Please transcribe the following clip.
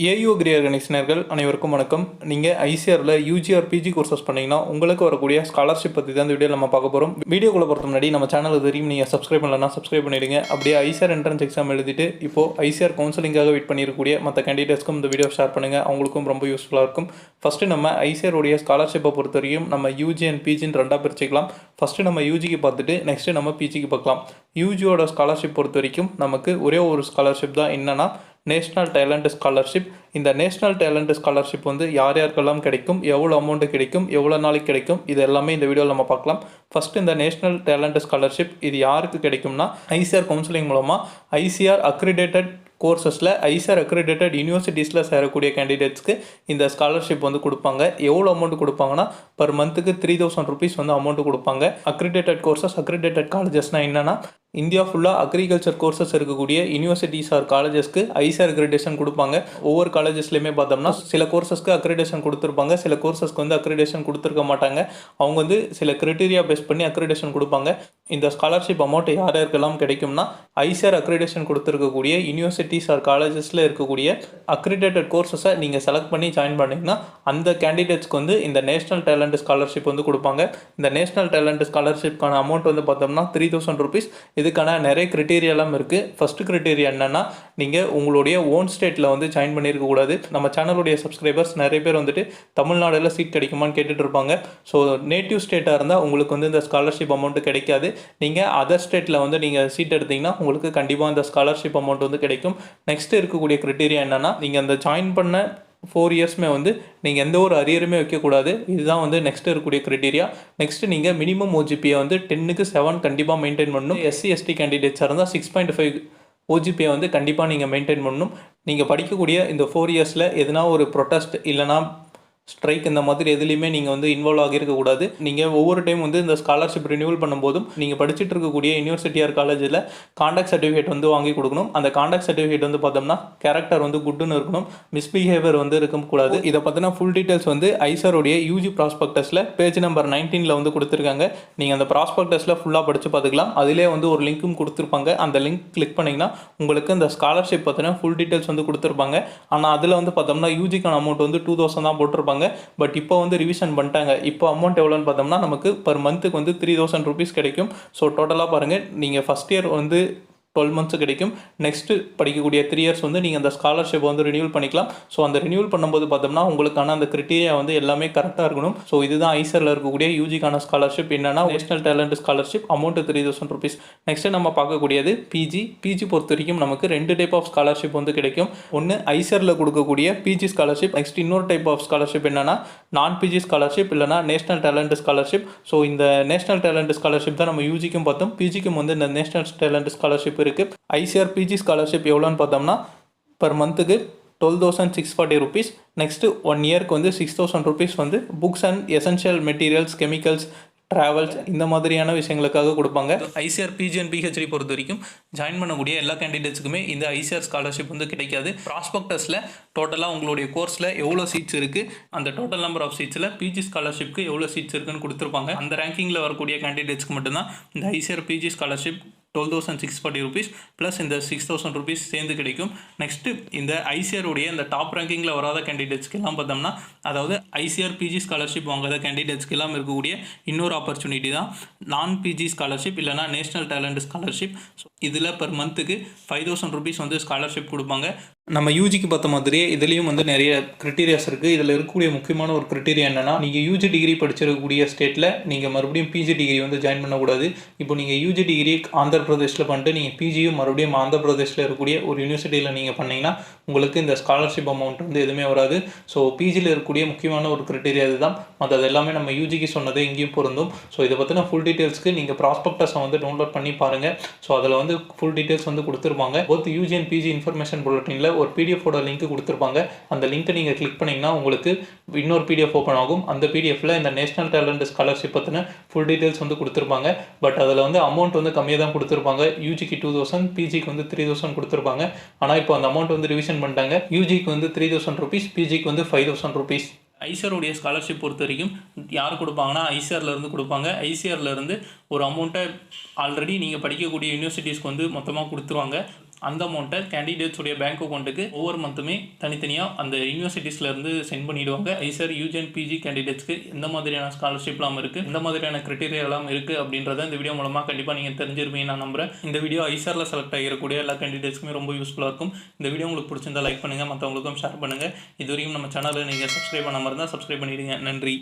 AU agri organics நேயர்கள் அனைவருக்கும் வணக்கம். நீங்கள் ஐசிஆரில் யூஜி ஆர் பிஜி கோர்சஸ் பண்ணிங்கன்னா உங்களுக்கு வரக்கூடிய ஸ்காலர்ஷிப் பற்றி தான் இந்த வீடியோ நம்ம பார்க்க போகிறோம். வீடியோக்குள்ளே போகிறது முன்னாடி நம்ம சேனலுக்கு தெரியும் நீங்கள் சப்ஸ்கிரைப் பண்ணலன்னா சப்ஸ்கிரைப் பண்ணிடுங்க. அப்படியே ஐசிஆர் என்ட்ரன்ஸ் எக்ஸாம் எழுதிட்டு இப்போது ஐசிஆர் கவுன்சிலிங்காக வெயிட் பண்ணியிருக்கக்கூடிய மற்ற கேண்டிடேட்ஸ்க்கும் இந்த வீடியோ ஷேர் பண்ணுங்கள், அவங்களுக்கும் ரொம்ப யூஸ்ஃபுல்லாக இருக்கும். ஃபஸ்ட்டு நம்ம ஐசிஆருடைய ஸ்காலர்ஷிப்பை பொறுத்த வரைக்கும் நம்ம யூஜி அண்ட் பிஜின்னு ரெண்டாக பிரிச்சுக்கலாம். ஃபஸ்ட்டு நம்ம யூஜிக்கு பார்த்துட்டு நெக்ஸ்ட்டு நம்ம பிஜிக்கு பார்க்கலாம். யூஜியோட ஸ்காலர்ஷிப் பொறுத்த வரைக்கும் நமக்கு ஒரே ஒரு ஸ்காலர்ஷிப் தான், என்னென்னா நேஷ்னல் டேலண்ட் ஸ்காலர்ஷிப். இந்த நேஷ்னல் டேலண்ட் ஸ்காலர்ஷிப் வந்து யார் யாருக்கெல்லாம் கிடைக்கும், எவ்வளோ அமௌண்ட்டு கிடைக்கும், எவ்வளோ நாளைக்கு கிடைக்கும், இது எல்லாமே இந்த வீடியோவில் நம்ம பார்க்கலாம். ஃபஸ்ட்டு இந்த நேஷ்னல் டேலண்ட் ஸ்காலர்ஷிப் இது யாருக்கு கிடைக்கும்னா ஐசிஆர் கவுன்சிலிங் மூலமாக ஐசிஆர் அக்ரிடேட்டட் கோர்சஸில் ஐசிஆர் அக்ரிடேட்டட் யூனிவர்சிட்டிஸில் சேரக்கூடிய கேண்டிடேட்ஸ்க்கு இந்த ஸ்காலர்ஷிப் வந்து கொடுப்பாங்க. எவ்வளோ அமௌண்ட் கொடுப்பாங்கன்னா பர் மந்த்துக்கு 3000 rupees வந்து அமௌண்ட் கொடுப்பாங்க. அக்ரிடேட்டட் கோர்சஸ், அக்ரிடேட்டட் காலேஜஸ்னால் என்னென்னா இந்தியா ஃபுல்லாக அக்ரிகல்ச்சர் கோர்சஸ் இருக்கக்கூடிய யூனிவர்சிட்டிஸ் ஆர் காலேஜஸ்க்கு ஐசிஆர் அக்ரிடேஷன் கொடுப்பாங்க. ஒவ்வொரு காலேஜஸ்லையுமே பார்த்தோம்னா சில கோர்சஸ்க்கு அக்ரிடேஷன் கொடுத்துருப்பாங்க, சில கோர்சஸ்க்கு வந்து அக்ரிடேஷன் கொடுத்துருக்க மாட்டாங்க. அவங்க வந்து சில கிரைட்டீரியா பேஸ் பண்ணி அக்ரிடேஷன் கொடுப்பாங்க. இந்த ஸ்காலர்ஷிப் அமௌண்ட் யார் யாருக்கெல்லாம் கிடைக்கும்னா ஐசிஆர் அக்ரிடேஷன் கொடுத்துருக்கக்கூடிய யூனிவர்சிட்டிஸ் ஆர் காலேஜஸில் இருக்கக்கூடிய அக்ரிடேட்டட் கோர்சஸை நீங்கள் செலக்ட் பண்ணி ஜாயின் பண்ணிங்கன்னா அந்த கேண்டிடேட்ஸ்க்கு வந்து இந்த நேஷ்னல் டேலண்ட் ஸ்காலர்ஷிப் வந்து கொடுப்பாங்க. இந்த நேஷ்னல் டேலண்ட் ஸ்காலர்ஷிப்கான அமௌண்ட் வந்து பார்த்தோம்னா 3000 rupees. இதுக்கான நிறைய கிரைட்டீரியாலாம் இருக்குது. ஃபஸ்ட்டு கிரைட்டீரியா என்னென்னா நீங்கள் உங்களுடைய ஓன் ஸ்டேட்டில் வந்து ஜாயின் பண்ணியிருக்கக்கூடாது. நம்ம சேனலுடைய சப்ஸ்கிரைபர்ஸ் நிறைய பேர் வந்துட்டு தமிழ்நாடுல சீட் கிடைக்குமான்னு கேட்டுட்டு இருப்பாங்க. ஸோ நேட்டிவ் ஸ்டேட்டாக இருந்தால் உங்களுக்கு வந்து இந்த ஸ்காலர்ஷிப் அமௌண்ட்டு கிடைக்காது. நீங்கள் அதர் ஸ்டேட்டில் வந்து நீங்கள் சீட் எடுத்திங்கன்னா உங்களுக்கு கண்டிப்பாக இந்த ஸ்காலர்ஷிப் அமௌண்ட் வந்து கிடைக்கும். நெக்ஸ்ட் இருக்கக்கூடிய கிரைட்டீரியா என்னென்னா நீங்கள் அந்த ஜாயின் பண்ண 4 இயர்ஸ்மே வந்து நீங்கள் எந்த ஒரு அரியருமே வைக்கக்கூடாது. இதுதான் வந்து நெக்ஸ்ட் இருக்கக்கூடிய க்ரைட்டீரியா. நெக்ஸ்ட்டு நீங்கள் மினிமம் ஓஜிபியை வந்து 10க்கு 7 கண்டிப்பாக மெயின்டைன் பண்ணணும். எஸ்சி எஸ்டி கேண்டிடேட்ஸாக இருந்தால் 6.5 ஓஜிபியை வந்து கண்டிப்பாக நீங்கள் மெயின்டைன் பண்ணணும். நீங்கள் படிக்கக்கூடிய இந்த 4 இயர்ஸில் எதுனா ஒரு ப்ரொட்டஸ்ட் இல்லைனா ஸ்ட்ரைக் இந்த மாதிரி எதுலேயுமே நீங்கள் வந்து இன்வால்வ் ஆகியிருக்கக்கூடாது. நீங்கள் ஒவ்வொரு டைம் வந்து இந்த ஸ்காலர்ஷிப் ரினியூவல் பண்ணும்போதும் நீங்கள் படிச்சுட்டு இருக்கக்கூடிய யூனிவர்சிட்டி ஆர் காலேஜில் காண்டாக்ட் சர்டிஃபிகேட் வந்து வாங்கி கொடுக்கணும். அந்த காண்டாக்ட் சர்டிஃபிகேட் வந்து பார்த்தோம்னா கேரக்டர் வந்து குட்னு இருக்கணும், மிஸ்பிஹேவியர் வந்து இருக்கக்கூடாது. இதை பற்றின ஃபுல் டீட்டெயில்ஸ் வந்து ஐசிஆருடைய யூஜி ப்ராஸ்பெக்டஸில் பேஜ் நம்பர் 19 வந்து கொடுத்துருக்காங்க. நீங்கள் அந்த ப்ராஸ்பெக்டஸில் ஃபுல்லாக படித்து பார்த்துக்கலாம். அதிலே வந்து ஒரு லிங்க்கும் கொடுத்துருப்பாங்க. அந்த லிங்க் கிளிக் பண்ணிங்கன்னா உங்களுக்கு இந்த ஸ்காலர்ஷிப் பற்றின ஃபுல் டீட்டெயில்ஸ் வந்து கொடுத்துருப்பாங்க. ஆனால் அதில் வந்து பார்த்தோம்னா யூஜிக்கான அமௌண்ட் வந்து 2000 தான் போட்டிருப்பாங்க. பட் இப்போ வந்து ரிவிஷன் பண்ணிட்டாங்க. இப்போ அமௌண்ட் எவ்வளோன்னு பார்த்தோம்னா நமக்கு பர் மந்த்துக்கு வந்து 3000 rupees கிடைக்கும். ஸோ டோட்டலாக பாருங்கள், நீங்கள் ஃபஸ்ட் இயர் வந்து 12 months கிடைக்கும். நெக்ஸ்ட்டு படிக்கக்கூடிய 3 years வந்து நீங்கள் அந்த ஸ்காலர்ஷிப் வந்து ரினியூவல் பண்ணிக்கலாம். ஸோ அந்த ரினியூவல் பண்ணும்போது பார்த்தோம்னா உங்களுக்கான அந்த கிரைட்டீரியா வந்து எல்லாமே கரெக்டாக இருக்கணும். ஸோ இதுதான் ஐசிஆரில் இருக்கக்கூடிய யூஜிக்கான ஸ்காலர்ஷிப். என்னென்னா national talent scholarship, amount 3000 rupees. Next நம்ம பார்க்கக்கூடியது பிஜி பொறுத்த வரைக்கும் நமக்கு 2 டைப் ஆஃப் ஸ்காலர்ஷிப் வந்து கிடைக்கும். ஒன்று ஐசிஆரில் கொடுக்கக்கூடிய பிஜி ஸ்காலர்ஷிப். நெக்ஸ்ட் இன்னொரு டைப் ஆஃப் ஸ்காலர்ஷிப் என்னென்னா நான் பிஜி ஸ்காலர்ஷிப் இல்லைனா நேஷனல் டேலண்ட் ஸ்காலர்ஷிப். ஸோ இந்த நேஷனல் டேலண்ட் ஸ்காலர்ஷிப் தான் நம்ம யூஜிக்கும் பார்த்தோம். பிஜிக்கும் வந்து இந்த நேஷனல் டேலண்ட் ஸ்காலர்ஷிப் இருக்குது. ஐசிஆர் பிஜி ஸ்காலர்ஷிப் எவ்வளோன்னு பார்த்தோம்னா பர் மந்த்துக்கு 12,640 rupees. நெக்ஸ்ட்டு 1 இயருக்கு வந்து 6,000 rupees வந்து books and essential materials, chemicals, travels இந்த மாதிரியான விஷயங்களுக்காக கொடுப்பாங்க. ஐசிஆர் பிஜி அண்ட் பிஹெச்டி பொறுத்த வரைக்கும் ஜாயின் பண்ணக்கூடிய எல்லா கேண்டிடேட்ஸுக்குமே இந்த ஐசிஆர் ஸ்காலர்ஷிப் வந்து கிடைக்காது. ப்ராஸ்பெக்டஸில் டோட்டலாக உங்களுடைய கோர்ஸில் எவ்வளோ சீட்ஸ் இருக்குது, அந்த டோட்டல் நம்பர் ஆஃப் சீட்ஸில் பிஜி ஸ்காலர்ஷிப்க்கு எவ்வளோ சீட்ஸ் இருக்குன்னு கொடுத்துருப்பாங்க. அந்த ரேங்கிங்கில் வரக்கூடிய கேண்டிடேட்ஸ்க்கு மட்டும்தான் இந்த ICR PG scholarship 12,640 rupees plus இந்த 6,000 rupees சேர்ந்து கிடைக்கும். நெக்ஸ்ட்டு இந்த ஐசிஆருடைய இந்த டாப் ரேங்கிங்கில் வராத கேண்டிடேட்ஸ்க்கு எல்லாம் பார்த்தோம்னா, அதாவது ஐசிஆர் பிஜி ஸ்காலர்ஷிப் வாங்காத கேண்டிடேட்ஸ்க்கு எல்லாம் இருக்கக்கூடிய இன்னொரு ஆப்பர்ச்சுனிட்டி தான் நான் பிஜி ஸ்காலர்ஷிப் இல்லைனா நேஷனல் டேலண்ட் ஸ்காலர்ஷிப். ஸோ இதில் பர் மந்த்துக்கு 5,000 rupees வந்து ஸ்காலர்ஷிப் கொடுப்பாங்க. நம்ம யூஜிக்கு பார்த்த மாதிரியே இதுலேயும் வந்து நிறைய க்ரைட்டீரியாஸ் இருக்குது. இதில் இருக்கக்கூடிய முக்கியமான ஒரு க்ரைட்டீரியா என்னென்னா நீங்கள் யூஜி டிகிரி படிச்சிருக்கக்கூடிய ஸ்டேட்டில் நீங்கள் மறுபடியும் பிஜி டிகிரி வந்து ஜாயின் பண்ணக்கூடாது. இப்போ நீங்கள் யூஜி டிகிரி ஆந்திர பிரதேஷில் பண்ணிட்டு நீங்கள் பிஜியும் மறுபடியும் ஆந்திர பிரதேஷில் இருக்கக்கூடிய ஒரு யூனிவர்சிட்டியில் நீங்கள் பண்ணிங்கன்னா உங்களுக்கு இந்த ஸ்காலர்ஷிப் அமௌண்ட் வந்து எதுவுமே வராது. ஸோ பிஜியில் இருக்கக்கூடிய முக்கியமான ஒரு க்ரைட்டீரியா இதுதான். மற்றது எல்லாமே நம்ம யூஜிக்கு சொன்னது இங்கேயும் பொருந்தும். ஸோ இதை பற்றின ஃபுல் டீட்டெயில்ஸ்க்கு நீங்கள் ப்ராஸ்பெக்டஸை வந்து டவுன்லோட் பண்ணி பாருங்கள். ஸோ அதில் வந்து ஃபுல் டீட்டெயில்ஸ் வந்து கொடுத்துருப்பாங்க. Both UG and PG information புல்லட்டினில் ஒரு பிடிஎஃபோட லிங்க் கொடுத்துருப்பாங்க. அந்த லிங்க்கை நீங்கள் கிளிக் பண்ணிங்கன்னா உங்களுக்கு இன்னொரு பிடிஎஃப் ஓப்பன் ஆகும். அந்த பிடிஎஃப்ல இந்த நேஷனல் டேலண்ட் ஸ்காலர்ஷிப் பற்றின ஃபுல் டீட்டெயில்ஸ் வந்து கொடுத்துருப்பாங்க. பட் அதில் வந்து அமௌண்ட் வந்து கம்மியாக தான் கொடுத்துருப்பாங்க. யூஜிக்கு 2,000, பிஜிக்கு வந்து 3,000 கொடுத்துருப்பாங்க. ஆனால் இப்போ அந்த அமௌண்ட் வந்து ரிவிஷன் பண்ணிட்டாங்க. யூஜிக்கு வந்து 3,000 rupees, பிஜிக்கு வந்து 5,000 rupees. ஐசிஆருடைய ஸ்காலர்ஷிப் பொறுத்த வரைக்கும் யார் கொடுப்பாங்கன்னா ஐசிஆர்லேருந்து கொடுப்பாங்க. ஐசிஆர்லேருந்து ஒரு அமௌண்ட்டை ஆல்ரெடி நீங்கள் படிக்கக்கூடிய யூனிவர்சிட்டிஸ்க்கு வந்து மொத்தமாக கொடுத்துருவாங்க. அந்த அமௌண்ட்டை கேண்டிடேட்ஸுடைய பேங்க் அக்கௌண்ட்டுக்கு ஒவ்வொரு மந்த்துமே தனித்தனியாக அந்த யூனிவர்சிட்டிஸ்லேருந்து சென்ட் பண்ணிவிடுவாங்க. ஐசர் யூஜி அண்ட் பிஜி கேண்டிடேட்ஸ்க்கு எந்த மாதிரியான ஸ்காலர்ஷிப்லாம் இருக்குது, எந்த மாதிரியான கிரைட்டீரியாலாம் இருக்குது அப்படின்றத இந்த வீடியோ மூலமாக கண்டிப்பாக நீங்கள் தெரிஞ்சிருப்பீங்க நான் நம்புகிறேன். இந்த வீடியோ ஐசரில் செலக்ட் ஆகிருக்கக்கூடிய எல்லா கேண்டிடேட்ஸ்க்குமே ரொம்ப யூஸ்ஃபுல்லாக இருக்கும். இந்த வீடியோ உங்களுக்கு பிடிச்சிருந்தா லைக் பண்ணுங்கள், மற்றவங்களுக்கும் ஷேர் பண்ணுங்கள். இது வரைக்கும் நம்ம சேனலை நீங்கள் சப்ஸ்கிரைப் பண்ணாமல் இருந்தால் சப்ஸ்கிரைப் பண்ணிவிடுங்க. நன்றி.